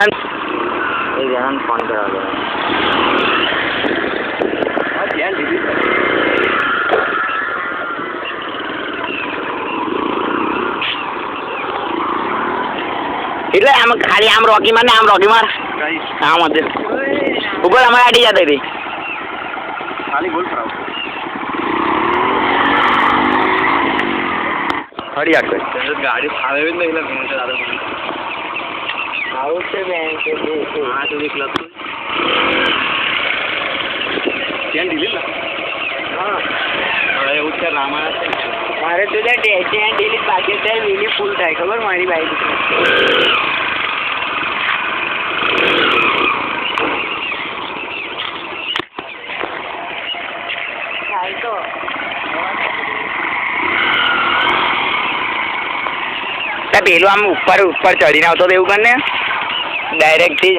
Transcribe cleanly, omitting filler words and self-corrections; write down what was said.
એક જણાને ફોન કરવા દો. ધ્યાન દીધી એટલે આમ ખાલી આમ રોકી માર ને આમ રોકી માર આમ હતું ઉપર અમારે આડી જતી હતી ખાલી બોલ ખરાબ હરી આટલે ગાડી ફાવે જ નહીં એટલે દાદા આવું છે બેન કે હા તો એક લખતું ધ્યાન દીધી ને હા હવે એવું છે રામાયણ મારે તો ત્યાં ડેલી બાકી ત્યાં વીલી ફૂલ થાય ખબર મારી બાઈક થાય તો પેલું આમ ઉપર ચડીને આવતો તો એવું કર ને ડાયરેક્ટથી